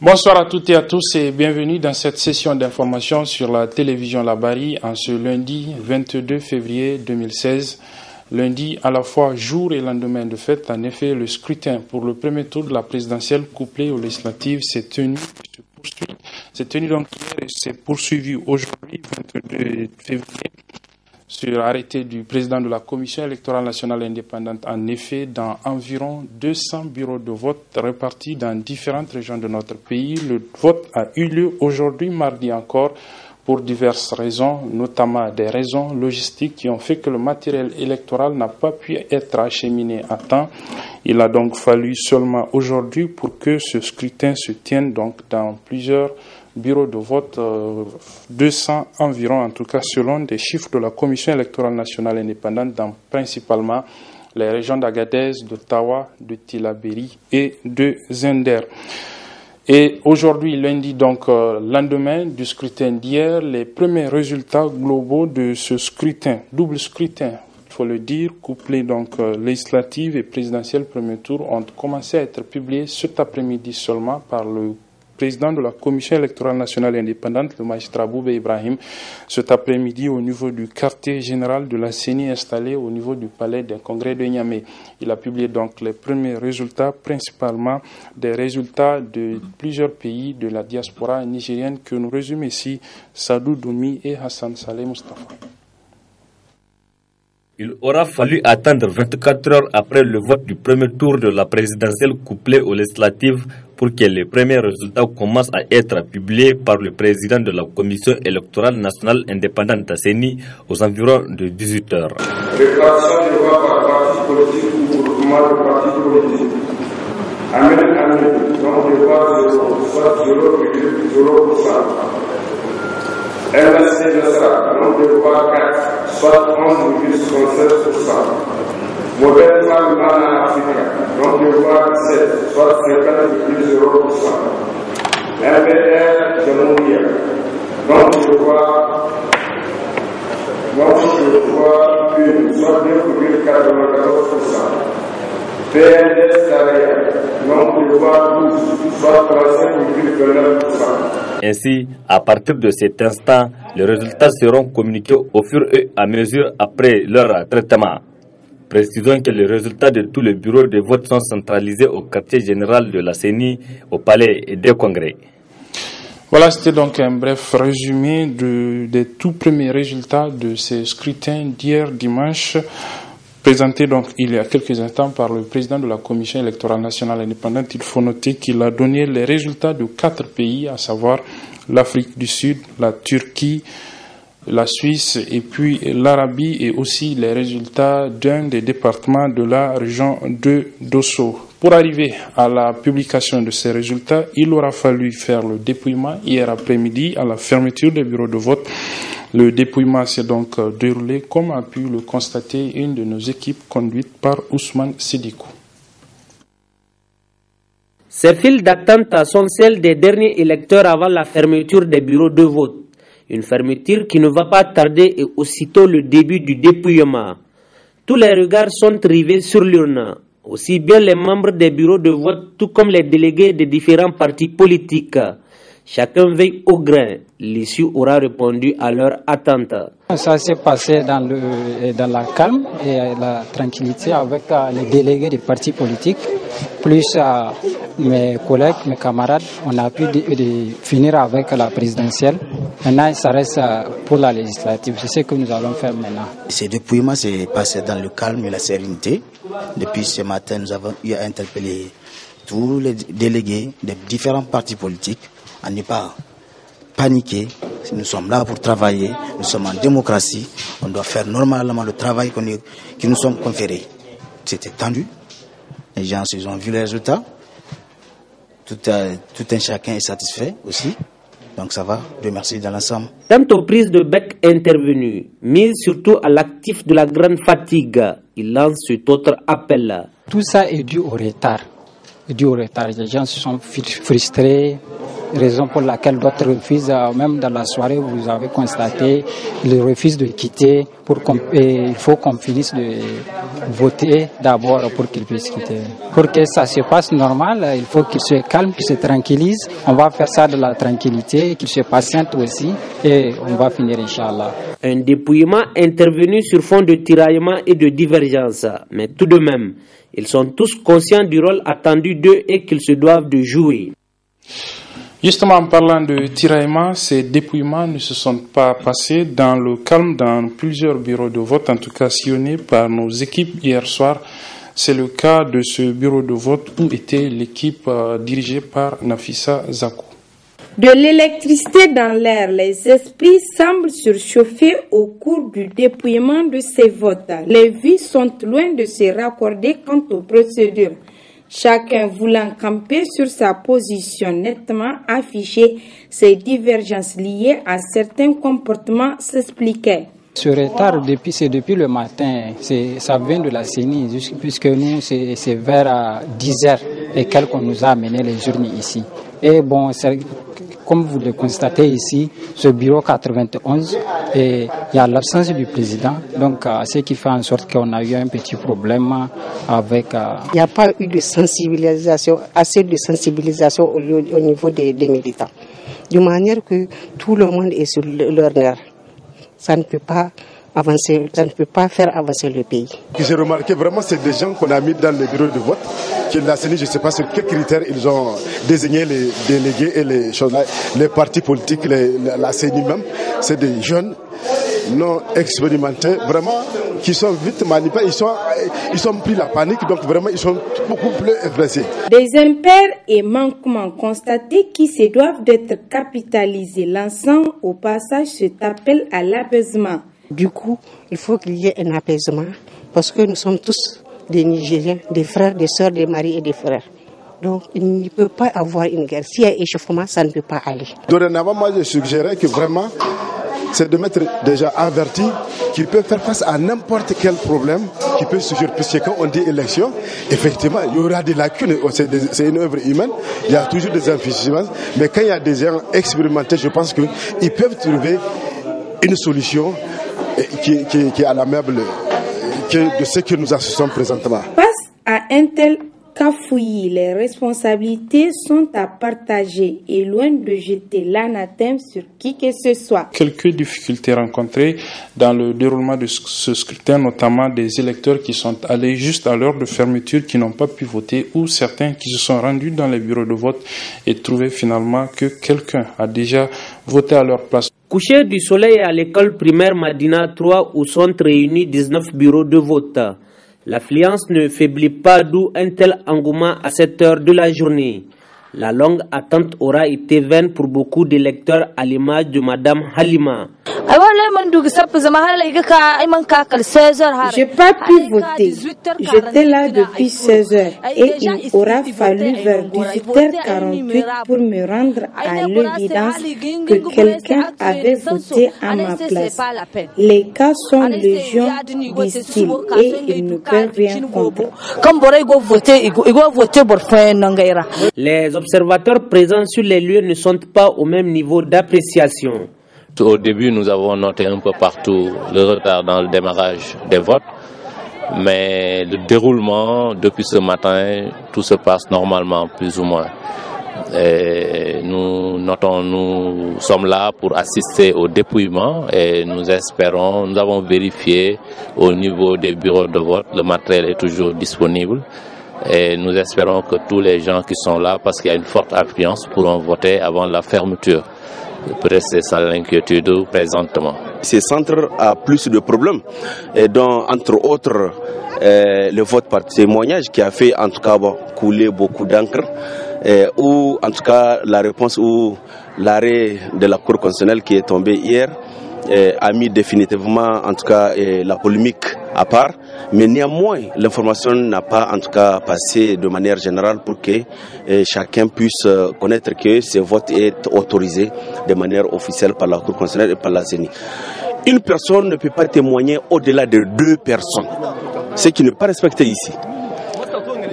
Bonsoir à toutes et à tous et bienvenue dans cette session d'information sur la télévision Labari en ce lundi 22 février 2016. Lundi à la fois jour et lendemain de fête. En effet, le scrutin pour le premier tour de la présidentielle couplé aux législatives s'est tenu donc hier et s'est poursuivi aujourd'hui 22 février. Sur arrêté du président de la Commission électorale nationale indépendante, en effet, dans environ 200 bureaux de vote répartis dans différentes régions de notre pays. Le vote a eu lieu aujourd'hui, mardi encore, pour diverses raisons, notamment des raisons logistiques qui ont fait que le matériel électoral n'a pas pu être acheminé à temps. Il a donc fallu seulement aujourd'hui pour que ce scrutin se tienne donc dans plusieurs bureaux de vote, 200 environ, en tout cas selon des chiffres de la Commission électorale nationale indépendante dans principalement les régions d'Agadez, de Tawa, de Tillabéri et de Zender. Et aujourd'hui, lundi, donc lendemain du scrutin d'hier, les premiers résultats globaux de ce scrutin, double scrutin, il faut le dire, couplé donc législative et présidentielle premier tour, ont commencé à être publiés cet après-midi seulement par le président de la Commission électorale nationale indépendante, le magistrat Boubé Ibrahim, cet après-midi au niveau du quartier général de la CENI installé au niveau du palais des congrès de Niamey. Il a publié donc les premiers résultats, principalement des résultats de plusieurs pays de la diaspora nigérienne que nous résumons ici Sadou Doumi et Hassan Saleh Mustafa. Il aura fallu attendre 24 heures après le vote du premier tour de la présidentielle couplée aux législatives pour que les premiers résultats commencent à être publiés par le président de la Commission électorale nationale indépendante CENI aux environs de 18 heures. Répartition des voix par parti politique ou groupement de partis politiques. Donc des voix soit 0,0%. MSC Nassara, nombre de voix 4, soit 11,67%. Modèle Femme Ghana Africa, nombre de voix 17, soit 50,0%. MPR Jamouria, nombre de voix 1, soit 2,94%. PNS Carrière, nombre de voix 12, soit 35,29%. Ainsi, à partir de cet instant, les résultats seront communiqués au fur et à mesure après leur traitement. Précisons que les résultats de tous les bureaux de vote sont centralisés au quartier général de la CENI, au palais des congrès. Voilà, c'était donc un bref résumé des tout premiers résultats de ces scrutins d'hier dimanche, présenté donc il y a quelques instants par le président de la Commission électorale nationale indépendante. Il faut noter qu'il a donné les résultats de 4 pays, à savoir l'Afrique du Sud, la Turquie, la Suisse et puis l'Arabie, et aussi les résultats d'un des départements de la région de Dosso. Pour arriver à la publication de ces résultats, il aura fallu faire le dépouillement hier après-midi à la fermeture des bureaux de vote. Le dépouillement s'est donc déroulé comme a pu le constater une de nos équipes conduite par Ousmane Sidikou. Ces files d'attente sont celles des derniers électeurs avant la fermeture des bureaux de vote. Une fermeture qui ne va pas tarder et aussitôt le début du dépouillement. Tous les regards sont rivés sur l'urne, aussi bien les membres des bureaux de vote, tout comme les délégués des différents partis politiques. Chacun veille au grain. L'issue aura répondu à leur attente. Ça s'est passé dans la calme et la tranquillité avec les délégués des partis politiques, plus mes collègues, mes camarades. On a pu finir avec la présidentielle. Maintenant, ça reste pour la législative. C'est ce que nous allons faire maintenant. Ce dépouillement s'est passé dans le calme et la sérénité. Depuis ce matin, nous avons eu à interpeller tous les délégués des différents partis politiques à ne pas paniquer. Nous sommes là pour travailler, nous sommes en démocratie, on doit faire normalement le travail qui nous sommes conférés. C'était tendu, les gens ils ont vu les résultats, tout un chacun est satisfait aussi, donc ça va, Dieu merci dans l'ensemble. Quant aux prises de bec intervenues, mise surtout à l'actif de la grande fatigue, il lance cet autre appel. Tout ça est dû au retard. Les gens se sont frustrés. raison pour laquelle d'autres refusent. Même dans la soirée, vous avez constaté, ils refusent de quitter. Il faut qu'on finisse de voter d'abord pour qu'ils puissent quitter. Pour que ça se passe normal, il faut qu'ils se calment, qu'ils se tranquillisent. On va faire ça de la tranquillité, qu'ils se patientent aussi et on va finir, Inch'Allah. Un dépouillement intervenu sur fond de tiraillement et de divergence. Mais tout de même, ils sont tous conscients du rôle attendu d'eux et qu'ils se doivent de jouer. Justement, en parlant de tiraillement, ces dépouillements ne se sont pas passés dans le calme dans plusieurs bureaux de vote, en tout cas sillonnés par nos équipes hier soir. C'est le cas de ce bureau de vote où était l'équipe dirigée par Nafissa Zakou. De l'électricité dans l'air, les esprits semblent surchauffer au cours du dépouillement de ces votes. Les vies sont loin de se raccorder quant aux procédures. Chacun voulant camper sur sa position nettement affichée, ces divergences liées à certains comportements s'expliquaient. Ce retard, c'est depuis le matin, ça vient de la CENI, puisque nous, c'est vers 10h et quelques qu'on nous a amené les urnes ici. Et bon, comme vous le constatez ici, ce bureau 91, il y a l'absence du président, donc ce qui fait en sorte qu'on a eu un petit problème avec... Il n'y a pas eu de sensibilisation, assez de sensibilisation au niveau des militants. De manière que tout le monde est sur leur nerf. Ça ne peut pas avancer, ça ne peut pas faire avancer le pays. Ce que j'ai remarqué vraiment, c'est des gens qu'on a mis dans les bureaux de vote, que la CENI, je ne sais pas sur quels critères ils ont désigné les délégués et les choses là, les partis politiques, la CENI même, c'est des jeunes non expérimentés, vraiment, qui sont vite manipulés, ils ont pris la panique, donc vraiment ils sont beaucoup plus stressés. Des impairs et manquements constatés qui se doivent d'être capitalisés, lançant au passage cet appel à l'apaisement. Du coup, il faut qu'il y ait un apaisement, parce que nous sommes tous des Nigériens, des frères, des sœurs, des maris et des frères. Donc, il ne peut pas avoir une guerre. S'il y a échauffement, ça ne peut pas aller. Dorénavant, moi, je suggérais que vraiment, c'est de mettre déjà averti qu'il peut faire face à n'importe quel problème qui peut surgir. Puisque quand on dit élection, effectivement, il y aura des lacunes. C'est une œuvre humaine. Il y a toujours des insuffisances. Mais quand il y a des gens expérimentés, je pense qu'ils peuvent trouver une solution qui est à l'amiable de ce que nous assistons présentement. Face à un tel cafouillis, les responsabilités sont à partager et loin de jeter l'anathème sur qui que ce soit. Quelques difficultés rencontrées dans le déroulement de ce scrutin, notamment des électeurs qui sont allés juste à l'heure de fermeture, qui n'ont pas pu voter, ou certains qui se sont rendus dans les bureaux de vote et trouvé finalement que quelqu'un a déjà voté à leur place. Coucher du soleil à l'école primaire Madina 3 où sont réunis 19 bureaux de vote. L'affluence ne faiblit pas, d'où un tel engouement à cette heure de la journée. La longue attente aura été vaine pour beaucoup d'électeurs à l'image de Madame Halima. J'ai pas pu voter. J'étais là depuis 16 heures et il aura fallu vers 18h48 pour me rendre à l'évidence que quelqu'un avait voté à ma place. Les cas sont légion, disent-ils, et ils ne peuvent rien comprendre. Les observateurs présents sur les lieux ne sont pas au même niveau d'appréciation. Au début, nous avons noté un peu partout le retard dans le démarrage des votes, mais le déroulement, depuis ce matin, tout se passe normalement, plus ou moins. Et nous sommes là pour assister au dépouillement et nous avons vérifié au niveau des bureaux de vote, le matériel est toujours disponible. Et nous espérons que tous les gens qui sont là, parce qu'il y a une forte affluence, pourront voter avant la fermeture. Peut-être c'est ça l'inquiétude présentement. Ce centre a plus de problèmes, et donc entre autres le vote par témoignage qui a fait en tout cas couler beaucoup d'encre, ou en tout cas la réponse ou l'arrêt de la Cour constitutionnelle qui est tombé hier a mis définitivement en tout cas la polémique à part, mais néanmoins l'information n'a pas en tout cas passé de manière générale pour que chacun puisse connaître que ce vote est autorisé de manière officielle par la Cour constitutionnelle et par la CENI. Une personne ne peut pas témoigner au-delà de 2 personnes, ce qui n'est pas respecté ici.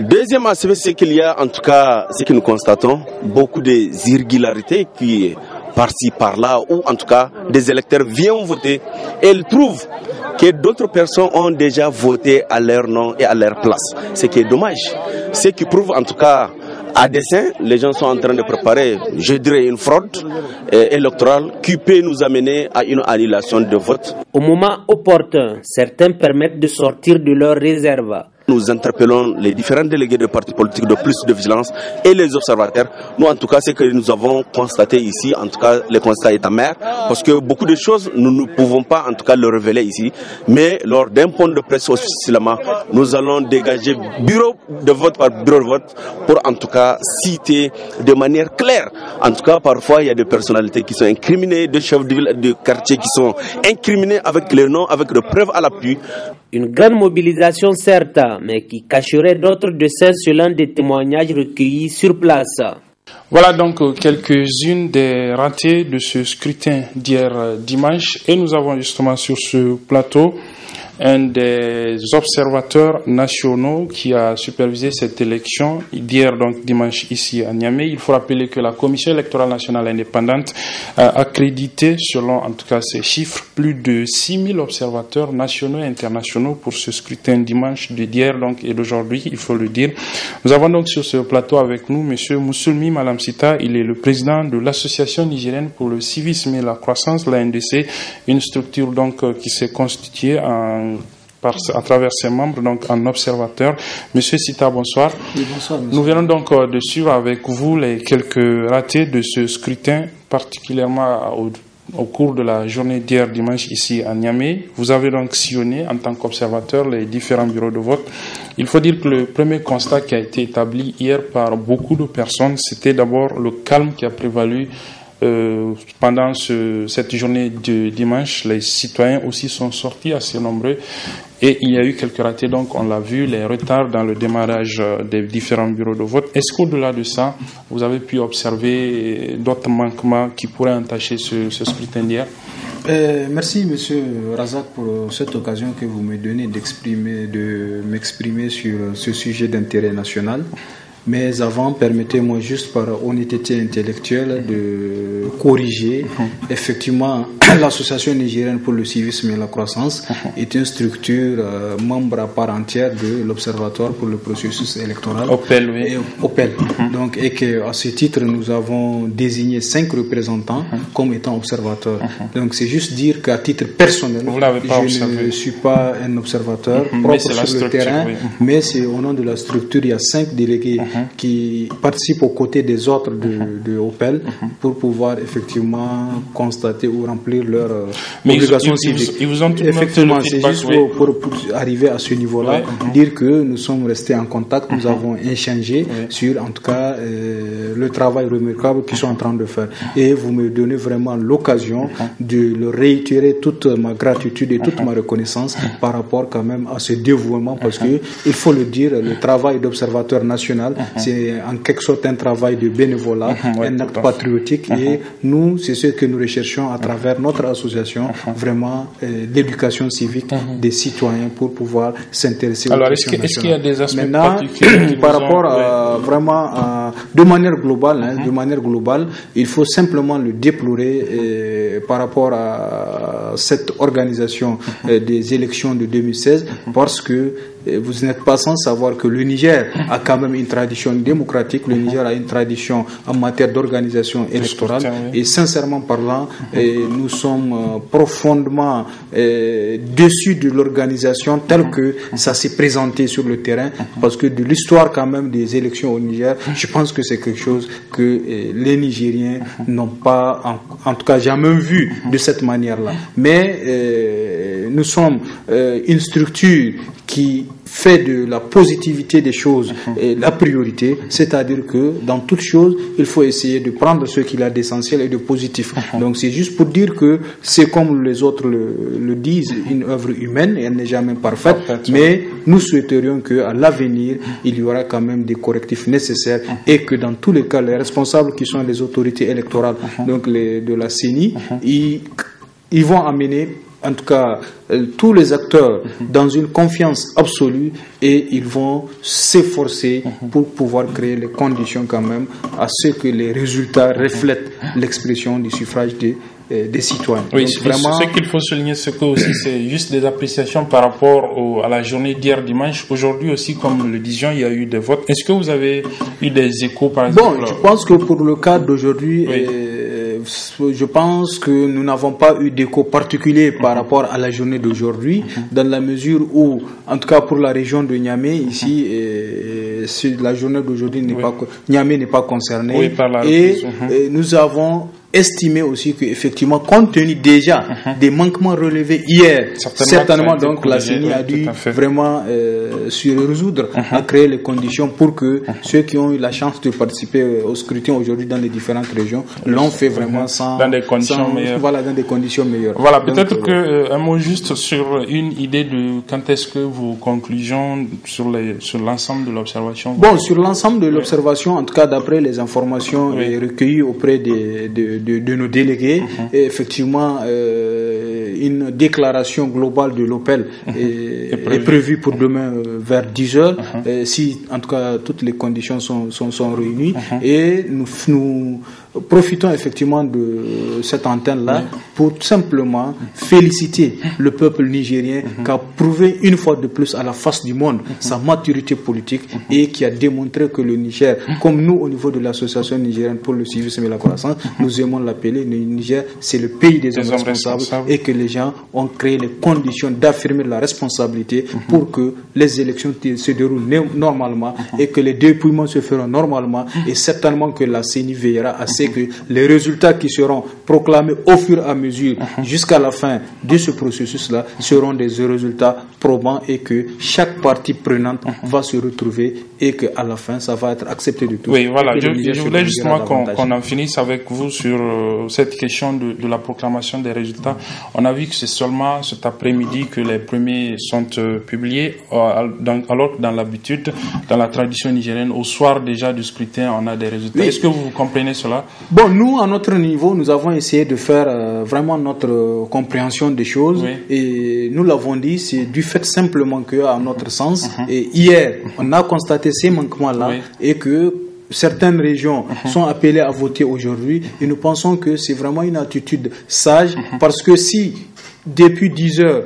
Deuxième aspect, c'est qu'il y a, en tout cas, ce que nous constatons, beaucoup d'irrégularités qui, par-ci, par-là, ou en tout cas, des électeurs viennent voter et ils trouvent que d'autres personnes ont déjà voté à leur nom et à leur place. Ce qui est dommage. Ce qui prouve, en tout cas, à dessein, les gens sont en train de préparer, je dirais, une fraude électorale qui peut nous amener à une annulation de vote. Au moment opportun, certains permettent de sortir de leurs réserves. Nous interpellons les différents délégués de partis politiques de plus de vigilance et les observateurs. Nous, en tout cas, ce que nous avons constaté ici, en tout cas, le constat est amer, parce que beaucoup de choses, nous ne pouvons pas, en tout cas, le révéler ici. Mais lors d'un point de presse officiellement, nous allons dégager bureau de vote par bureau de vote pour, en tout cas, citer de manière claire. En tout cas, parfois, il y a des personnalités qui sont incriminées, des chefs de ville, de quartier qui sont incriminés avec les noms, avec des preuves à l'appui. Une grande mobilisation, certes, mais qui cacherait d'autres dessins selon des témoignages recueillis sur place. Voilà donc quelques-unes des ratés de ce scrutin d'hier dimanche. Et nous avons justement sur ce plateau un des observateurs nationaux qui a supervisé cette élection d'hier, donc dimanche, ici à Niamey. Il faut rappeler que la Commission électorale nationale indépendante a accrédité, selon en tout cas ces chiffres, plus de 6000 observateurs nationaux et internationaux pour ce scrutin dimanche d'hier donc, et d'aujourd'hui, il faut le dire. Nous avons donc sur ce plateau avec nous M. Moussoulmi Malamsita. Il est le président de l'Association nigérienne pour le civisme et la croissance, la NDC, une structure donc qui s'est constituée à travers ses membres, donc en observateur. Monsieur Sita, bonsoir. Oui, bonsoir, monsieur. Nous venons donc de suivre avec vous les quelques ratés de ce scrutin, particulièrement au cours de la journée d'hier dimanche ici à Niamey. Vous avez donc sillonné en tant qu'observateur les différents bureaux de vote. Il faut dire que le premier constat qui a été établi hier par beaucoup de personnes, c'était d'abord le calme qui a prévalu pendant cette journée de dimanche. Les citoyens aussi sont sortis assez nombreux et il y a eu quelques ratés, donc on l'a vu, les retards dans le démarrage des différents bureaux de vote. Est-ce qu'au-delà de ça, vous avez pu observer d'autres manquements qui pourraient entacher ce scrutin d'hier? Merci Monsieur Razak pour cette occasion que vous me donnez de m'exprimer sur ce sujet d'intérêt national. Mais avant, permettez-moi juste par honnêteté intellectuelle de corriger. Effectivement, l'Association nigérienne pour le civisme et la croissance est une structure membre à part entière de l'Observatoire pour le processus électoral. OPEL, oui. OPEL. Donc, et qu'à ce titre, nous avons désigné 5 représentants comme étant observateurs. Donc, c'est juste dire qu'à titre personnel, je ne suis pas un observateur propre sur le terrain, mais c'est au nom de la structure, il y a 5 délégués qui participent aux côtés des autres de OPEL pour pouvoir effectivement constater ou remplir leurs obligations civiques. Ils vous ont tout effectivement, c'est juste pour arriver à ce niveau-là, dire que nous sommes restés en contact, nous avons échangé sur en tout cas le travail remarquable qu'ils sont en train de faire. Et vous me donnez vraiment l'occasion de leur réitérer toute ma gratitude et toute ma reconnaissance par rapport quand même à ce dévouement, parce que il faut le dire, le travail d'observateur national, c'est en quelque sorte un travail de bénévolat, un acte patriotique, et nous, c'est ce que nous recherchons à travers notre association, vraiment l'éducation civique des citoyens pour pouvoir s'intéresser aux questions nationales. Est-ce qu'il y a des aspects maintenant, par rapport à vraiment de manière globale, il faut simplement le déplorer par rapport à cette organisation des élections de 2016, parce que vous n'êtes pas sans savoir que le Niger a quand même une tradition démocratique, le Niger a une tradition en matière d'organisation électorale, et sincèrement parlant, nous sommes profondément déçus de l'organisation telle que ça s'est présenté sur le terrain, parce que de l'histoire quand même des élections au Niger, je pense que c'est quelque chose que les Nigériens n'ont pas, en tout cas jamais vu de cette manière-là. Mais nous sommes une structure qui fait de la positivité des choses la priorité, c'est-à-dire que dans toute chose, il faut essayer de prendre ce qu'il y a d'essentiel et de positif. Donc c'est juste pour dire que c'est comme les autres le disent, une œuvre humaine, et elle n'est jamais parfaite, mais nous souhaiterions qu'à l'avenir, il y aura quand même des correctifs nécessaires, et que dans tous les cas, les responsables qui sont les autorités électorales, donc de la CENI, ils vont amener en tout cas tous les acteurs dans une confiance absolue et ils vont s'efforcer pour pouvoir créer les conditions quand même à ce que les résultats reflètent l'expression du suffrage des citoyens. Oui, vraiment... ce qu'il faut souligner, c'est que aussi c'est juste des appréciations par rapport à la journée d'hier dimanche. Aujourd'hui aussi, comme nous le disions, il y a eu des votes. Est-ce que vous avez eu des échos par exemple? Bon, je pense que pour le cas d'aujourd'hui, je pense que nous n'avons pas eu d'écho particulier par rapport à la journée d'aujourd'hui, dans la mesure où, en tout cas pour la région de Niamey, ici, la journée d'aujourd'hui Niamey n'est pas concernée. Et nous avons estimé aussi qu'effectivement, compte tenu déjà des manquements relevés hier, certainement donc la CENI a dû vraiment se résoudre à créer les conditions pour que ceux qui ont eu la chance de participer au scrutin aujourd'hui dans les différentes régions l'ont fait vraiment dans des conditions meilleures. Voilà, dans des conditions meilleures. Voilà, peut-être un mot juste sur une idée de quand est-ce que vos conclusions sur l'ensemble de l'observation. Bon, sur l'ensemble de l'observation, en tout cas d'après les informations recueillies auprès de nos délégués, et effectivement une déclaration globale de l'OPEL est prévue pour demain vers 10h, si en tout cas toutes les conditions sont réunies, et nous profitons effectivement de cette antenne-là pour tout simplement féliciter le peuple nigérien qui a prouvé une fois de plus à la face du monde sa maturité politique et qui a démontré que le Niger, comme nous au niveau de l'association nigérienne pour le civisme et la croissance, nous aimons l'appeler, le Niger c'est le pays des hommes responsables, et que les gens ont créé les conditions d'affirmer la responsabilité pour que les élections se déroulent normalement et que les dépouillements se feront normalement, et certainement que la CENI veillera à ce que les résultats qui seront proclamés au fur et à mesure jusqu'à la fin de ce processus-là seront des résultats probants et que chaque partie prenante va se retrouver et qu'à la fin ça va être accepté de tous. Oui, voilà, je voulais justement qu'on en finisse avec vous sur cette question de la proclamation des résultats. On a vu que c'est seulement cet après-midi que les premiers sont publiés, alors que dans l'habitude, dans la tradition nigérienne, au soir déjà du scrutin, on a des résultats. Oui. Est-ce que vous comprenez cela? Bon, nous, à notre niveau, nous avons essayé de faire vraiment notre compréhension des choses, et nous l'avons dit, c'est du fait simplement que, à notre sens, et hier, on a constaté ces manquements-là, et que certaines régions sont appelées à voter aujourd'hui, et nous pensons que c'est vraiment une attitude sage, parce que si, depuis 10 heures,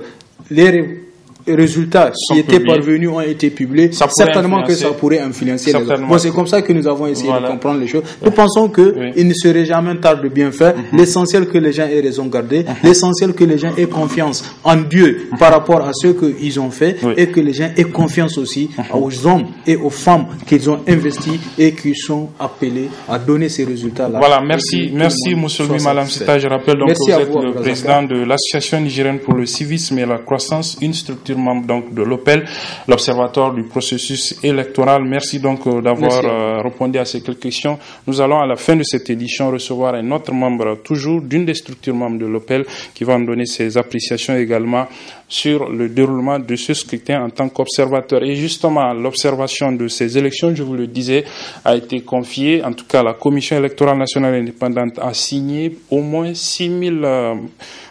les résultats qui étaient parvenus ont été publiés, certainement que ça pourrait influencer les autres. Bon, c'est comme ça que nous avons essayé de comprendre les choses. Nous pensons qu'il ne serait jamais tard de bien faire. L'essentiel que les gens aient raison garder, l'essentiel que les gens aient confiance en Dieu par rapport à ce qu'ils ont fait, et que les gens aient confiance aussi aux hommes et aux femmes qu'ils ont investis et qui sont appelés à donner ces résultats-là. Voilà, merci Moussolmi Malam Sita. Je rappelle donc que vous êtes le président de l'Association nigérienne pour le civisme et la croissance, une structure membre donc de l'OPEL, l'Observatoire du processus électoral. Merci donc d'avoir répondu à ces quelques questions. Nous allons à la fin de cette édition recevoir un autre membre, toujours d'une des structures membres de l'OPEL, qui va nous donner ses appréciations également sur le déroulement de ce scrutin en tant qu'observateur. Et justement, l'observation de ces élections, je vous le disais, a été confiée, en tout cas la Commission électorale nationale indépendante a signé au moins 6000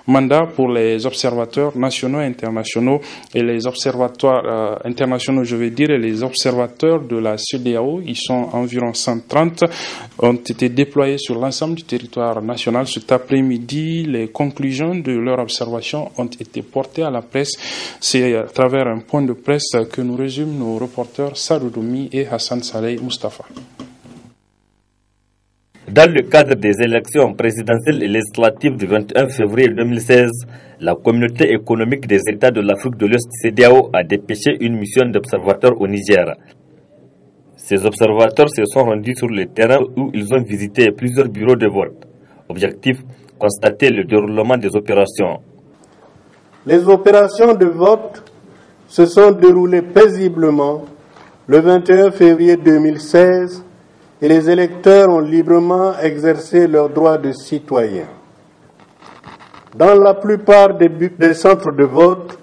mandats pour les observateurs nationaux et internationaux, et les observatoires internationaux, je vais dire, et les observateurs de la CEDEAO, ils sont environ 130, ont été déployés sur l'ensemble du territoire national. Cet après-midi, les conclusions de leur observation ont été portées à la presse. C'est à travers un point de presse que nous résument nos reporters Saroudoumi et Hassan Saleh Mustafa. Dans le cadre des élections présidentielles et législatives du 21 février 2016, la communauté économique des États de l'Afrique de l'Ouest CEDEAO a dépêché une mission d'observateurs au Niger. Ces observateurs se sont rendus sur le terrain où ils ont visité plusieurs bureaux de vote. Objectif, constater le déroulement des opérations. Les opérations de vote se sont déroulées paisiblement le 21 février 2016 et les électeurs ont librement exercé leurs droits de citoyens. Dans la plupart des centres de vote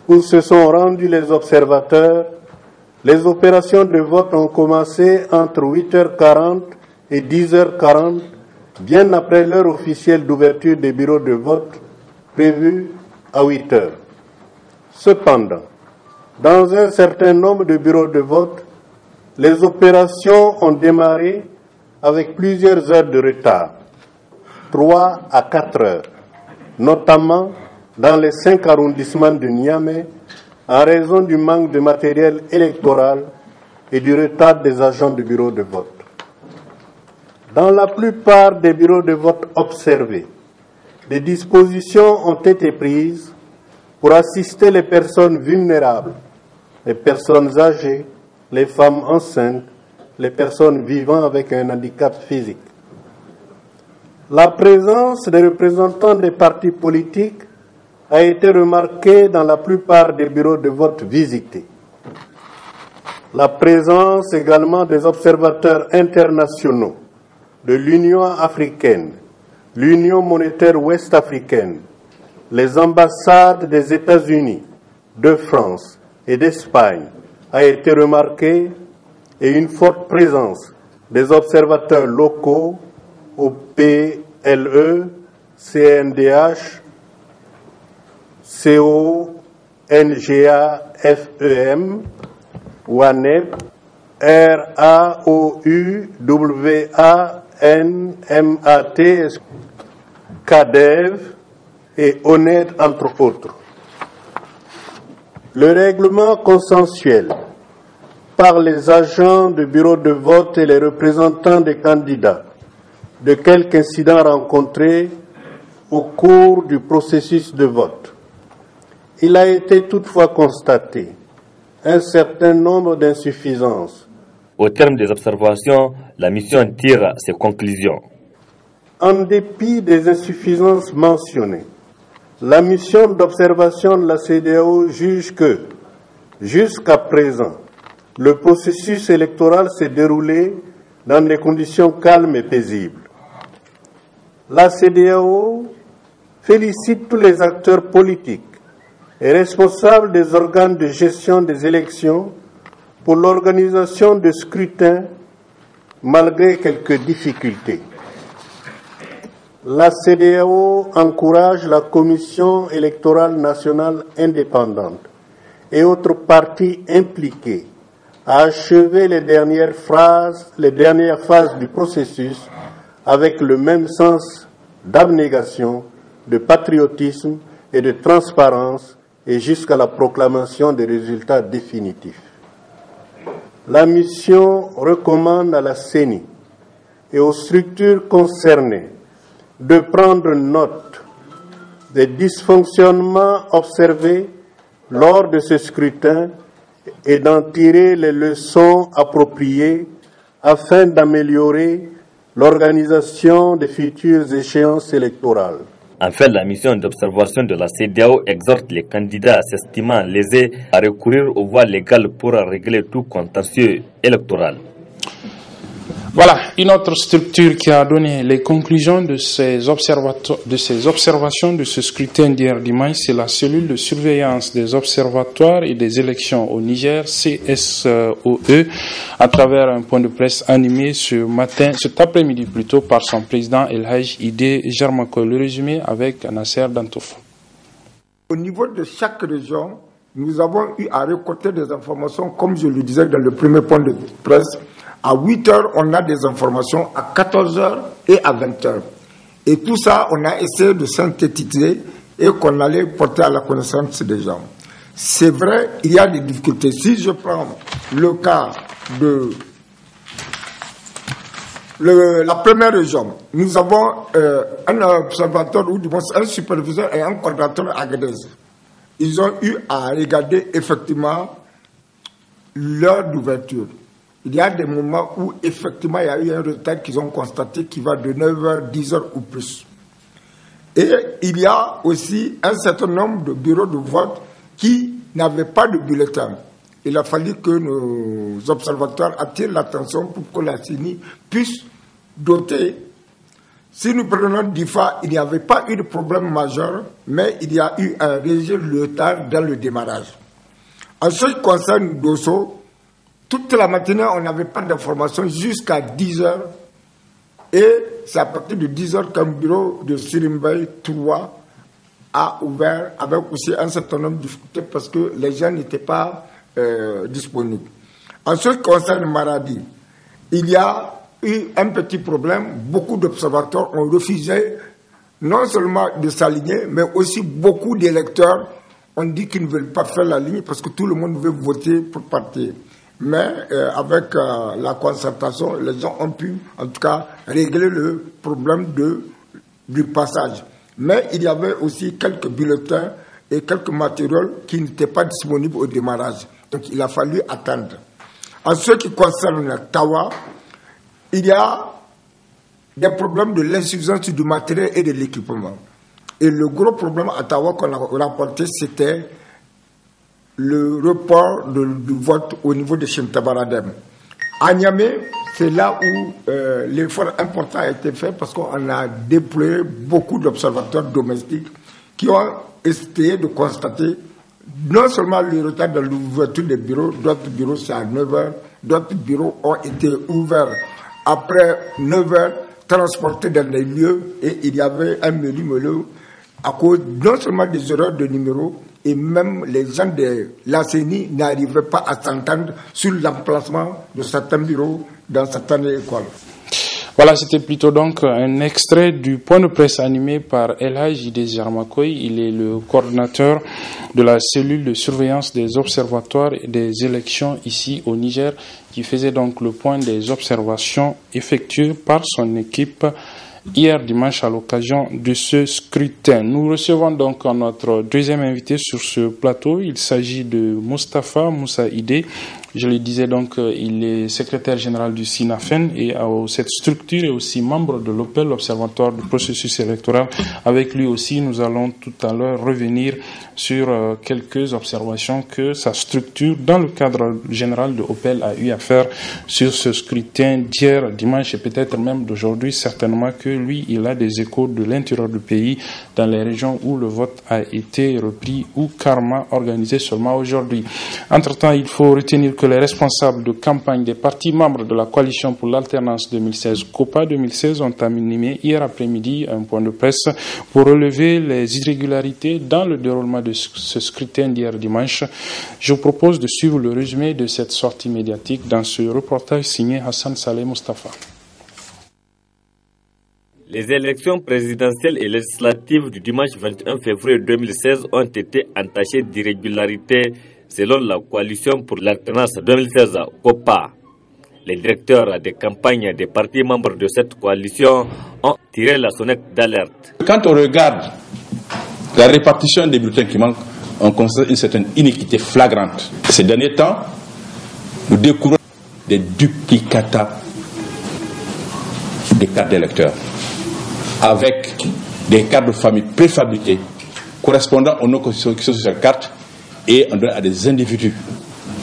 où se sont rendus les observateurs, les opérations de vote ont commencé entre 8h40 et 10h40, bien après l'heure officielle d'ouverture des bureaux de vote prévue à 8 heures. Cependant, dans un certain nombre de bureaux de vote, les opérations ont démarré avec plusieurs heures de retard, 3 à 4 heures, notamment dans les 5 arrondissements de Niamey, en raison du manque de matériel électoral et du retard des agents de bureaux de vote. Dans la plupart des bureaux de vote observés, des dispositions ont été prises pour assister les personnes vulnérables, les personnes âgées, les femmes enceintes, les personnes vivant avec un handicap physique. La présence des représentants des partis politiques a été remarquée dans la plupart des bureaux de vote visités. La présence également des observateurs internationaux de l'Union africaine, l'Union monétaire ouest-africaine, les ambassades des États-Unis, de France et d'Espagne a été remarquée et une forte présence des observateurs locaux au PLE, CNDH, CONGA-FEM, WANEP, RAOU-WANMAT, CADEV et ONED, entre autres. Le règlement consensuel par les agents de bureau de vote et les représentants des candidats de quelque incident rencontré au cours du processus de vote. Il a été toutefois constaté un certain nombre d'insuffisances. Au terme des observations, la mission tire ses conclusions. En dépit des insuffisances mentionnées, la mission d'observation de la CEDEAO juge que, jusqu'à présent, le processus électoral s'est déroulé dans des conditions calmes et paisibles. La CEDEAO félicite tous les acteurs politiques et responsables des organes de gestion des élections pour l'organisation de scrutins malgré quelques difficultés. La CEDEAO encourage la Commission électorale nationale indépendante et autres parties impliquées à achever les dernières phases du processus avec le même sens d'abnégation, de patriotisme et de transparence et jusqu'à la proclamation des résultats définitifs. La mission recommande à la CENI et aux structures concernées de prendre note des dysfonctionnements observés lors de ce scrutin et d'en tirer les leçons appropriées afin d'améliorer l'organisation des futures échéances électorales. Enfin, la mission d'observation de la CEDEAO exhorte les candidats s'estimant lésés à recourir aux voies légales pour régler tout contentieux électoral. Voilà, une autre structure qui a donné les conclusions de ces observations de ce scrutin d'hier dimanche, c'est la cellule de surveillance des observatoires et des élections au Niger, CSOE, à travers un point de presse animé cet après-midi plutôt, par son président El Hadj Ide Jarmako. Le résumé avec Nasser Dantouf. Au niveau de chaque région, nous avons eu à récolter des informations, comme je le disais dans le premier point de presse. À 8 heures, on a des informations, à 14 heures et à 20 heures. Et tout ça, on a essayé de synthétiser et qu'on allait porter à la connaissance des gens. C'est vrai, il y a des difficultés. Si je prends le cas de la première région, nous avons un observateur ou du moins un superviseur et un coordinateur à Agadez. Ils ont eu à regarder effectivement l'heure d'ouverture. Il y a des moments où, effectivement, il y a eu un retard qu'ils ont constaté qui va de 9h, 10h ou plus. Et il y a aussi un certain nombre de bureaux de vote qui n'avaient pas de bulletin. Il a fallu que nos observateurs attirent l'attention pour que la CENI puisse doter. Si nous prenons DIFA, il n'y avait pas eu de problème majeur, mais il y a eu un léger retard dans le démarrage. En ce qui concerne Dosso, toute la matinée, on n'avait pas d'informations jusqu'à 10h. Et c'est à partir de 10h qu'un bureau de Sirimbay 3 a ouvert avec aussi un certain nombre de difficultés parce que les gens n'étaient pas disponibles. En ce qui concerne Maradi, il y a eu un petit problème. Beaucoup d'observateurs ont refusé non seulement de s'aligner, mais aussi beaucoup d'électeurs ont dit qu'ils ne veulent pas faire la ligne parce que tout le monde veut voter pour partir. Mais avec la concertation, les gens ont pu en tout cas régler le problème du passage. Mais il y avait aussi quelques bulletins et quelques matériels qui n'étaient pas disponibles au démarrage. Donc il a fallu attendre. En ce qui concerne Tawa, il y a des problèmes de l'insuffisance du matériel et de l'équipement. Et le gros problème à Tawa qu'on a rapporté, c'était le report du vote au niveau de Chimtabaradem. À Niamey, c'est là où l'effort important a été fait parce qu'on a déployé beaucoup d'observateurs domestiques qui ont essayé de constater non seulement le retard dans l'ouverture des bureaux, d'autres bureaux c'est à 9h, d'autres bureaux ont été ouverts après 9h, transportés dans des lieux et il y avait un menu à cause non seulement des erreurs de numéros et même les gens de la CENI n'arrivaient pas à s'entendre sur l'emplacement de certains bureaux dans certaines écoles. Voilà, c'était plutôt donc un extrait du point de presse animé par El Hadji Désir Makoy. Il est le coordinateur de la cellule de surveillance des observatoires et des élections ici au Niger, qui faisait donc le point des observations effectuées par son équipe hier dimanche à l'occasion de ce scrutin. Nous recevons donc notre deuxième invité sur ce plateau. Il s'agit de Moustapha Moussa Idé. Je le disais donc, il est secrétaire général du SINAFEN et cette structure est aussi membre de l'OPEL, l'Observatoire du processus électoral. Avec lui aussi, nous allons tout à l'heure revenir sur quelques observations que sa structure, dans le cadre général de OPEL, a eu à faire sur ce scrutin d'hier dimanche et peut-être même d'aujourd'hui. Certainement que lui, il a des échos de l'intérieur du pays, dans les régions où le vote a été repris ou carrément organisé seulement aujourd'hui. Entre-temps, il faut retenir que les responsables de campagne des partis membres de la coalition pour l'alternance 2016, COPA 2016, ont animé hier après-midi un point de presse pour relever les irrégularités dans le déroulement de ce scrutin d'hier dimanche. Je vous propose de suivre le résumé de cette sortie médiatique dans ce reportage signé Hassan Saleh Mustafa. Les élections présidentielles et législatives du dimanche 21 février 2016 ont été entachées d'irrégularités selon la coalition pour l'alternance 2016 COPA. Les directeurs des campagnes des partis membres de cette coalition ont tiré la sonnette d'alerte. Quand on regarde la répartition des bulletins qui manquent, on constate une certaine iniquité flagrante. Ces derniers temps, nous découvrons des duplicata des cartes d'électeurs, avec des cartes de famille préfabriquées correspondant aux noms qui sont sur cette carte et on donne à des individus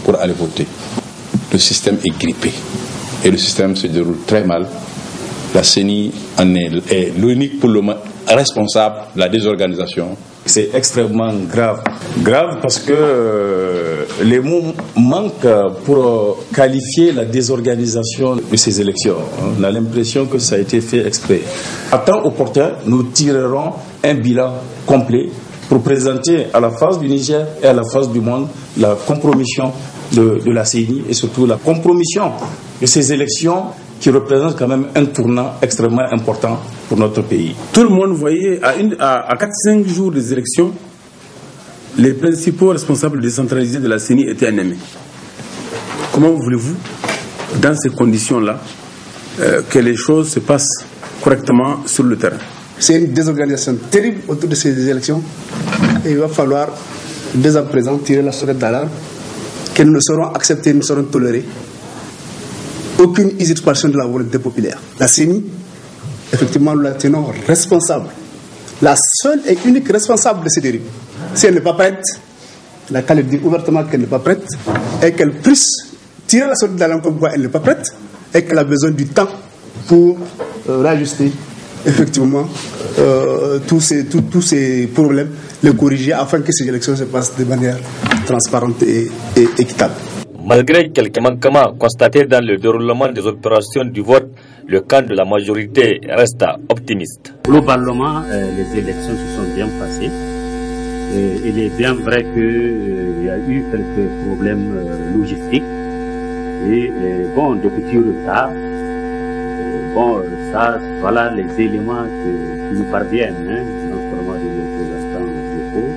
pour aller voter. Le système est grippé et le système se déroule très mal. La CENI en est l'unique pour le moment responsable de la désorganisation. C'est extrêmement grave. Grave parce que les mots manquent pour qualifier la désorganisation de ces élections. On a l'impression que ça a été fait exprès. À temps opportun, nous tirerons un bilan complet pour présenter à la face du Niger et à la face du monde la compromission de la CENI et surtout la compromission de ces élections qui représentent quand même un tournant extrêmement important pour notre pays. Tout le monde voyait à 4-5 jours des élections, les principaux responsables décentralisés de la CENI étaient ennemis. Comment voulez-vous, dans ces conditions-là, que les choses se passent correctement sur le terrain? C'est une désorganisation terrible autour de ces élections et il va falloir dès à présent tirer la sonnette d'alarme que nous ne serons acceptés, nous serons tolérés. Aucune usurpation de la volonté populaire. La CENI, effectivement, nous la tenons responsable. La seule et unique responsable de ces dérives. Si elle n'est pas prête, elle a qu'à le dire ouvertement qu'elle n'est pas prête et qu'elle puisse tirer la sonnette d'alarme comme quoi elle n'est pas prête et qu'elle a besoin du temps pour réajuster effectivement tous ces problèmes, les corriger afin que ces élections se passent de manière transparente et équitable. Malgré quelques manquements constatés dans le déroulement des opérations du vote, le camp de la majorité reste optimiste. Globalement, les élections se sont bien passées. Il est bien vrai qu'il y a eu quelques problèmes logistiques et des petits retards. Voilà les éléments qui nous parviennent, non seulement des représentants locaux,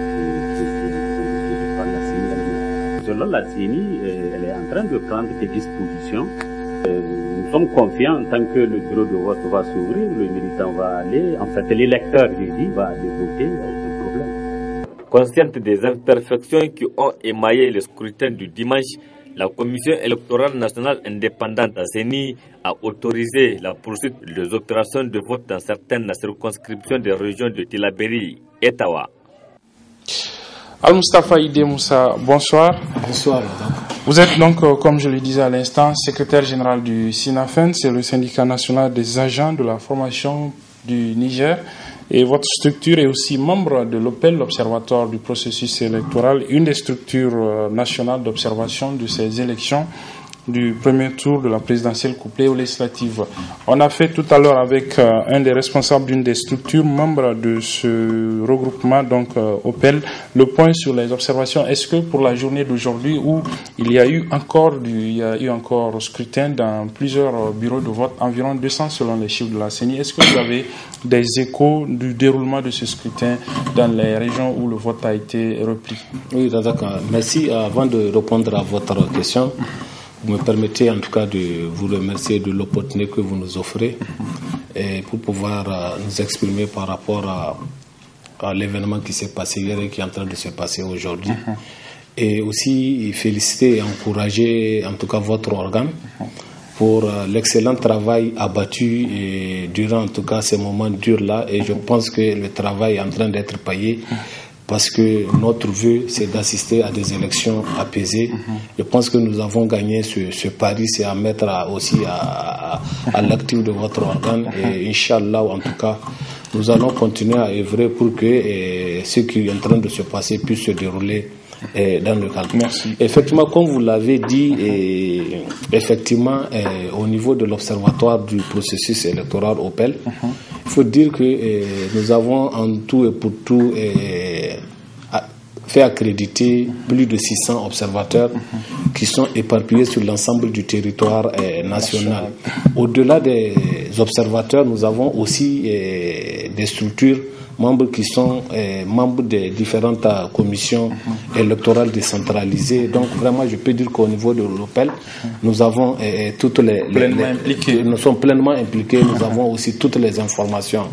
par la CENI. Selon la CENI, elle est en train de prendre des dispositions. Nous sommes confiants, tant que le bureau de vote va s'ouvrir, le militant va aller, l'électeur, va aller voter, aucun problème. Consciente des imperfections qui ont émaillé le scrutin du dimanche, la Commission électorale nationale indépendante CENI a autorisé la poursuite des opérations de vote dans certaines circonscriptions des régions de Tillabéri et Tawa. Al-Mustafa Ide Moussa, bonsoir. Bonsoir. Vous êtes donc, comme je le disais à l'instant, secrétaire général du SINAFEN, c'est le syndicat national des agents de la formation du Niger. Et votre structure est aussi membre de l'OPEL, l'Observatoire du processus électoral, une des structures nationales d'observation de ces élections du premier tour de la présidentielle couplée aux législatives. On a fait tout à l'heure avec un des responsables d'une des structures membres de ce regroupement, donc OPEL, le point sur les observations. Est-ce que pour la journée d'aujourd'hui où il y a eu encore scrutin dans plusieurs bureaux de vote, environ 200 selon les chiffres de la CENI, est-ce que vous avez des échos du déroulement de ce scrutin dans les régions où le vote a été repris? Oui, d'accord. Merci. Avant de répondre à votre question, vous me permettez en tout cas de vous remercier de l'opportunité que vous nous offrez et pour pouvoir nous exprimer par rapport à l'événement qui s'est passé hier et qui est en train de se passer aujourd'hui. Et aussi féliciter et encourager en tout cas votre organe pour l'excellent travail abattu et durant en tout cas ces moments durs-là. Et je pense que le travail est en train d'être payé. Parce que notre vœu, c'est d'assister à des élections apaisées. Je pense que nous avons gagné ce pari, c'est à mettre aussi à l'actif de votre organe. Et Inch'Allah, en tout cas, nous allons continuer à œuvrer pour que ce qui est en train de se passer puisse se dérouler dans le cadre. Merci. Effectivement, comme vous l'avez dit, effectivement, au niveau de l'Observatoire du processus électoral OPEL, il faut dire que nous avons en tout et pour tout fait accréditer plus de 600 observateurs qui sont éparpillés sur l'ensemble du territoire national. Au-delà des observateurs, nous avons aussi des structures membres qui sont membres des différentes commissions électorales décentralisées. Donc vraiment, je peux dire qu'au niveau de l'OPEL, nous avons nous sommes pleinement impliqués, nous avons aussi toutes les informations.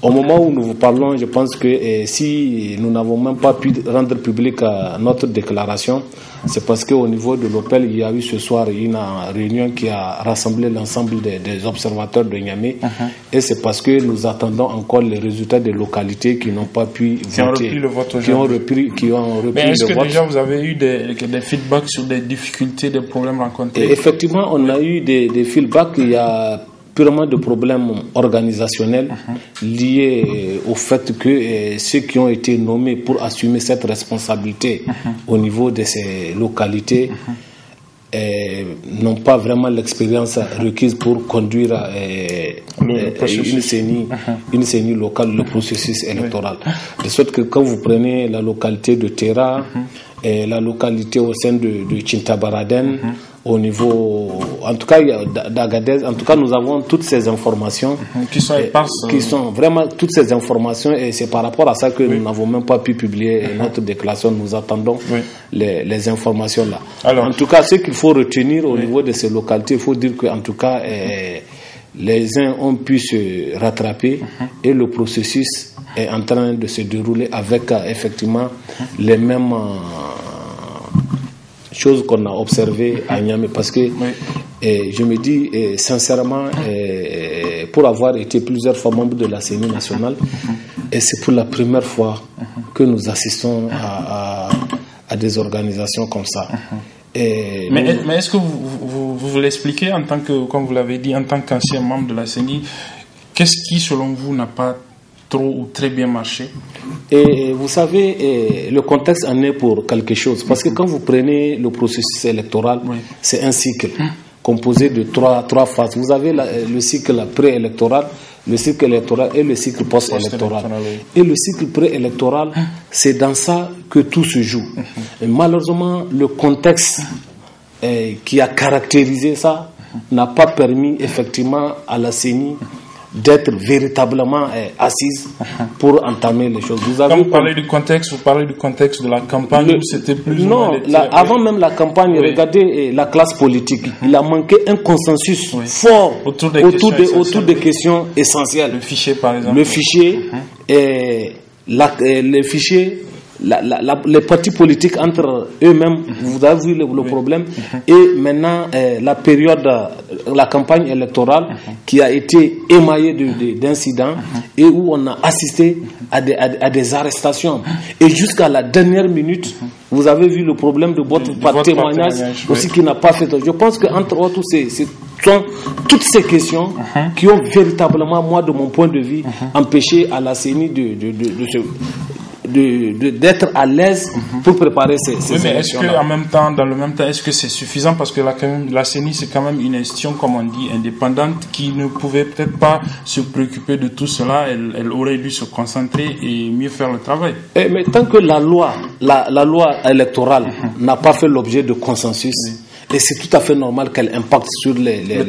Au moment où nous vous parlons, je pense que si nous n'avons même pas pu rendre public notre déclaration, c'est parce qu'au niveau de l'OPEL, il y a eu ce soir une réunion qui a rassemblé l'ensemble des observateurs de Niamey. Et c'est parce que nous attendons encore les résultats des localités qui n'ont pas pu voter. Qui ont repris le vote aujourd'hui. Mais est-ce que déjà vous avez eu des feedbacks sur des difficultés, des problèmes rencontrés? Et effectivement, on a eu des feedbacks. Il y a purement de problèmes organisationnels liés au fait que ceux qui ont été nommés pour assumer cette responsabilité au niveau de ces localités n'ont pas vraiment l'expérience requise pour conduire une CENI locale, le processus électoral. De sorte que quand vous prenez la localité de Terra, la localité au sein de Tintabaraden, au niveau, en tout cas d'Agadez, en tout cas nous avons toutes ces informations qui sont éparses, qui sont vraiment toutes ces informations, et c'est par rapport à ça que nous n'avons même pas pu publier notre déclaration. Nous attendons les informations là. Alors, en tout cas, ce qu'il faut retenir au niveau de ces localités, il faut dire que en tout cas les uns ont pu se rattraper et le processus est en train de se dérouler avec effectivement les mêmes chose qu'on a observé à Niamey, parce que je me dis sincèrement, pour avoir été plusieurs fois membre de la CENI nationale, et c'est pour la première fois que nous assistons à des organisations comme ça. Mais est-ce que vous l'expliquez en tant que, comme vous l'avez dit, en tant qu'ancien membre de la CENI, qu'est-ce qui selon vous n'a pas trop ou très bien marché? Et vous savez, le contexte en est pour quelque chose. Parce que quand vous prenez le processus électoral, c'est un cycle composé de trois phases. Vous avez le cycle préélectoral, le cycle électoral et le cycle post-électoral. Et le cycle préélectoral, c'est dans ça que tout se joue. Et malheureusement, le contexte qui a caractérisé ça n'a pas permis effectivement à la CENI d'être véritablement assise pour entamer les choses. Quand vous parlez du contexte, vous parlez du contexte de la campagne où c'était plus non, avant même la campagne, regardez la classe politique. Il a manqué un consensus fort autour des questions essentielles. Le fichier, par exemple. Le fichier, les fichiers, les partis politiques entre eux-mêmes, vous avez vu le problème, et maintenant la période, la campagne électorale qui a été émaillée d'incidents et où on a assisté à des arrestations. Et jusqu'à la dernière minute, vous avez vu le problème de votre témoignage aussi qui n'a pas fait. Je pense qu'entre autres, c'est sont toutes ces questions qui ont véritablement, moi, de mon point de vue, empêché à la CENI d'être à l'aise pour préparer ces mais est-ce que dans le même temps, est-ce que c'est suffisant? Parce que la CENI, c'est quand même une institution, comme on dit, indépendante, qui ne pouvait peut-être pas se préoccuper de tout cela. Elle aurait dû se concentrer et mieux faire le travail. Mais tant que la loi électorale n'a pas fait l'objet de consensus, et c'est tout à fait normal qu'elle impacte sur le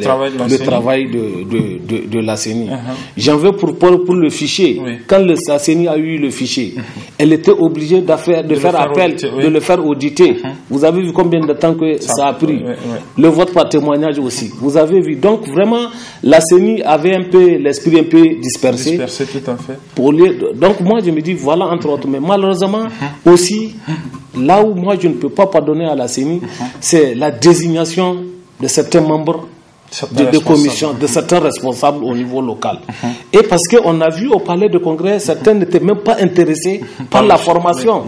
travail de la CENI. J'en veux pour le fichier. Quand la CENI a eu le fichier, elle était obligée de faire appel, de le faire auditer. Vous avez vu combien de temps que ça a pris. Le vote par témoignage aussi. Vous avez vu. Donc vraiment, la CENI avait l'esprit un peu dispersé. Tout à fait. Donc moi je me dis, voilà entre autres. Mais malheureusement aussi, là où moi je ne peux pas pardonner à la CENI, c'est la désignation de certains membres de commission, de certains responsables au niveau local. Et parce qu'on a vu au palais de congrès, certains n'étaient même pas intéressés par la formation.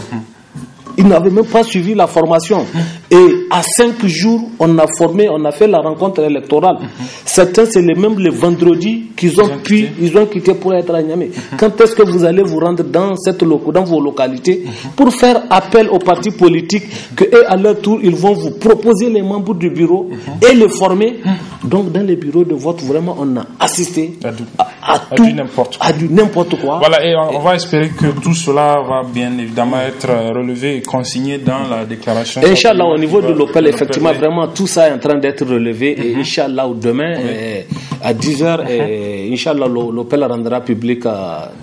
Ils n'avaient même pas suivi la formation. Et à 5 jours, on a fait la rencontre électorale. Certains, c'est les vendredis qu'ils ont quitté pour être à Niamey. Quand est-ce que vous allez vous rendre dans vos localités pour faire appel aux partis politiques que, à leur tour, ils vont vous proposer les membres du bureau et les former? Donc, dans les bureaux de vote, vraiment, on a assisté à du n'importe quoi. Voilà, et on va espérer que tout cela va bien évidemment être relevé et consigné dans la déclaration. Inch'Allah, au niveau de l'OPEL, effectivement, vraiment, tout ça est en train d'être relevé. Et Inch'Allah, demain, à 10h, Inch'Allah, l'OPEL rendra public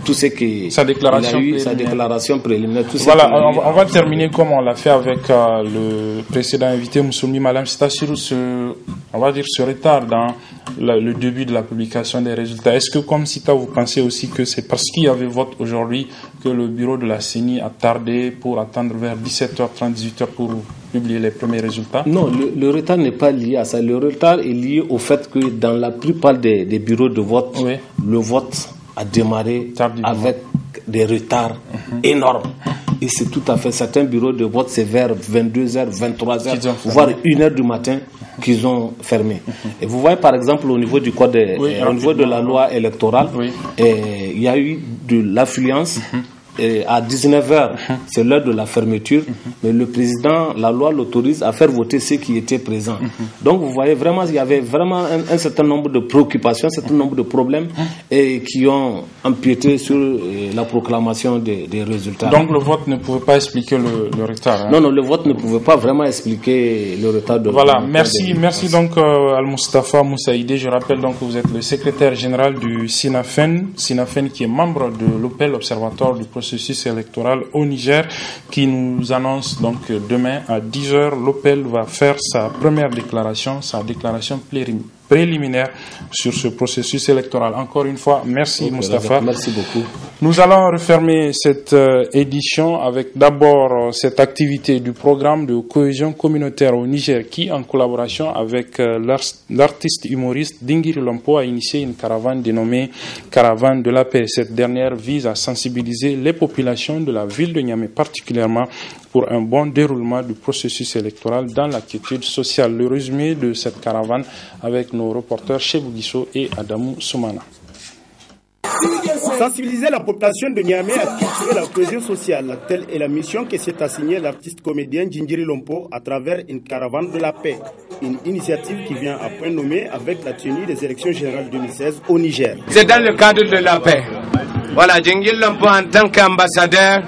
tout ce qui sa déclaration préliminaire. Voilà, on va terminer comme on l'a fait avec le précédent invité, Moussoumi Malam. C'est sur ce retard dans le début de la publication des résultats. Est-ce que, comme Sita, vous pensez aussi que c'est parce qu'il y avait vote aujourd'hui que le bureau de la CENI a tardé pour attendre vers 17h30, 18h pour publier les premiers résultats? Non, le retard n'est pas lié à ça. Le retard est lié au fait que dans la plupart des bureaux de vote, le vote a démarré avec des retards énormes. Et c'est tout à fait, certains bureaux de vote, c'est vers 22h, 23h, voire 1h du matin qu'ils ont fermé. Et vous voyez par exemple au niveau du code, au niveau de la loi électorale, il y a eu de l'affluence. Et à 19h, c'est l'heure de la fermeture, mais le président, la loi l'autorise à faire voter ceux qui étaient présents. Donc vous voyez vraiment, il y avait vraiment un certain nombre de préoccupations, un certain nombre de problèmes qui ont empiété sur la proclamation des résultats. Donc le vote ne pouvait pas expliquer le retard. Non, le vote ne pouvait pas vraiment expliquer le retard de. Voilà, merci donc Al-Mustafa Moussaïdé. Je rappelle donc que vous êtes le secrétaire général du SINAFEN qui est membre de l'OPEL, l'Observatoire du processus électoral au Niger, qui nous annonce donc demain à 10h, l'OPEL va faire sa première déclaration, préliminaire sur ce processus électoral. Encore une fois, merci Moustapha. Merci beaucoup. Nous allons refermer cette édition avec d'abord cette activité du programme de cohésion communautaire au Niger qui, en collaboration avec l'artiste humoriste Dingiri Lompo, a initié une caravane dénommée Caravane de la paix. Cette dernière vise à sensibiliser les populations de la ville de Niamey particulièrement pour un bon déroulement du processus électoral dans la quiétude sociale. Le résumé de cette caravane avec nos reporters Chebou Guisso et Adamou Soumana. Sensibiliser la population de Niamey à cultiver la cohésion sociale, telle est la mission que s'est assignée l'artiste comédien Djingiri Lompo à travers une caravane de la paix. Une initiative qui vient à point nommé avec la tenue des élections générales 2016 au Niger. C'est dans le cadre de la paix. Voilà, Djingiri Lompo en tant qu'ambassadeur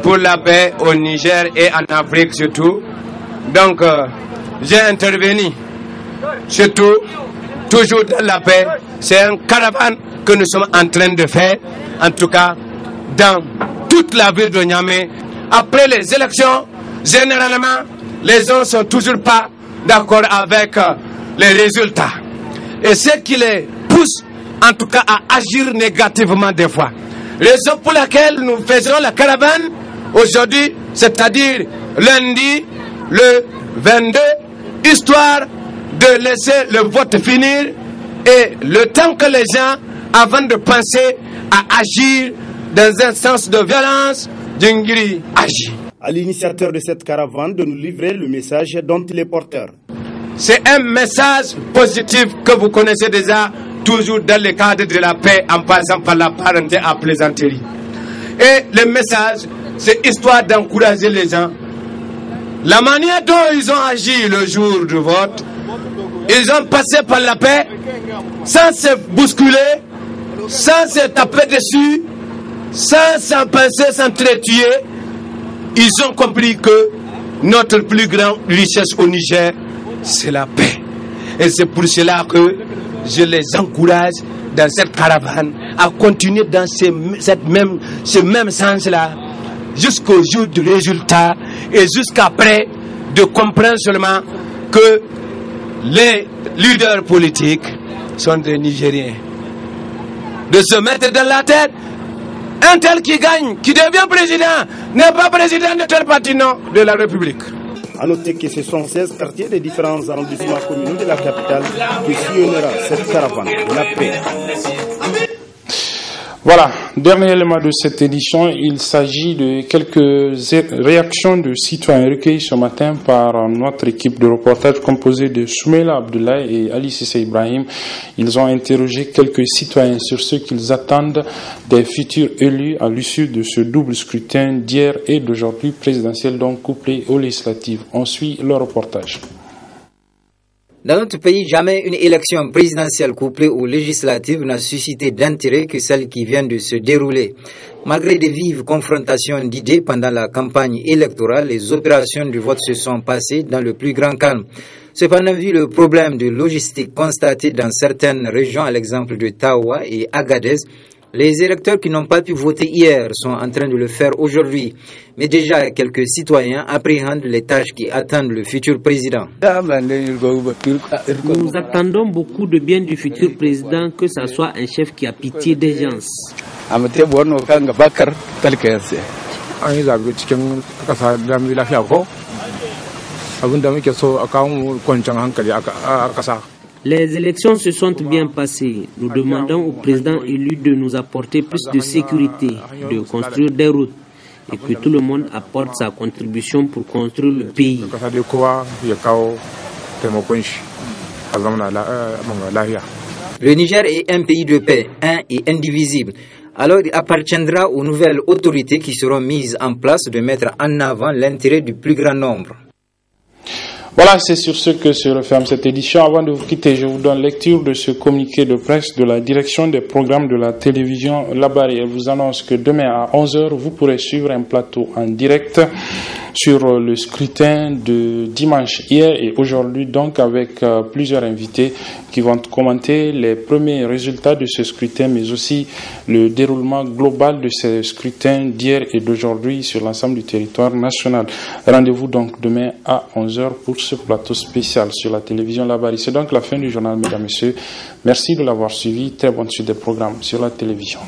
pour la paix au Niger et en Afrique surtout. Donc, j'ai intervenu surtout, toujours dans la paix. C'est un caravane que nous sommes en train de faire, en tout cas dans toute la ville de Niamey. Après les élections, généralement, les gens ne sont toujours pas d'accord avec les résultats. Et ce qui les pousse, en tout cas, à agir négativement des fois. Raison pour laquelle nous faisons la caravane aujourd'hui, c'est-à-dire lundi, le 22, histoire de laisser le vote finir et le temps que les gens, avant de penser à agir dans un sens de violence, Djingiri agit. À l'initiateur de cette caravane de nous livrer le message dont il est porteur. C'est un message positif que vous connaissez déjà, toujours dans le cadre de la paix, en passant par la parenté à plaisanterie. Et le message, c'est histoire d'encourager les gens. La manière dont ils ont agi le jour du vote, ils ont passé par la paix, sans se bousculer, sans se taper dessus, sans s'en penser, s'entretuer. Ils ont compris que notre plus grande richesse au Niger, c'est la paix. Et c'est pour cela que je les encourage dans cette caravane à continuer dans ce même sens-là jusqu'au jour du résultat et jusqu'après de comprendre seulement que les leaders politiques sont des Nigériens. De se mettre dans la tête, un tel qui gagne, qui devient président, n'est pas président de tel parti, non, de la République. A noter que ce sont 16 quartiers des différents arrondissements communaux de la capitale qui sillonnera cette caravane de la paix. Voilà, dernier élément de cette édition, il s'agit de quelques réactions de citoyens recueillies ce matin par notre équipe de reportage composée de Soumaïla Abdoulaye et Ali Sissé Ibrahim. Ils ont interrogé quelques citoyens sur ce qu'ils attendent des futurs élus à l'issue de ce double scrutin d'hier et d'aujourd'hui présidentiel, donc couplé aux législatives. On suit le reportage. Dans notre pays, jamais une élection présidentielle couplée aux législatives n'a suscité d'intérêt que celle qui vient de se dérouler. Malgré des vives confrontations d'idées pendant la campagne électorale, les opérations du vote se sont passées dans le plus grand calme. Cependant, vu le problème de logistique constaté dans certaines régions, à l'exemple de Tawa et Agadez, les électeurs qui n'ont pas pu voter hier sont en train de le faire aujourd'hui. Mais déjà, quelques citoyens appréhendent les tâches qui attendent le futur président. Nous attendons beaucoup de bien du futur président, que ce soit un chef qui a pitié des gens. Les élections se sont bien passées. Nous demandons au président élu de nous apporter plus de sécurité, de construire des routes et que tout le monde apporte sa contribution pour construire le pays. Le Niger est un pays de paix, un et indivisible. Alors il appartiendra aux nouvelles autorités qui seront mises en place de mettre en avant l'intérêt du plus grand nombre. Voilà, c'est sur ce que se referme cette édition. Avant de vous quitter, je vous donne lecture de ce communiqué de presse de la direction des programmes de la télévision Labari. Elle vous annonce que demain à 11h, vous pourrez suivre un plateau en direct sur le scrutin de dimanche hier et aujourd'hui, donc avec plusieurs invités qui vont commenter les premiers résultats de ce scrutin, mais aussi le déroulement global de ce scrutin d'hier et d'aujourd'hui sur l'ensemble du territoire national. Rendez-vous donc demain à 11h pour ce plateau spécial sur la télévision Labari. C'est donc la fin du journal, mesdames et messieurs. Merci de l'avoir suivi. Très bonne suite des programmes sur la télévision.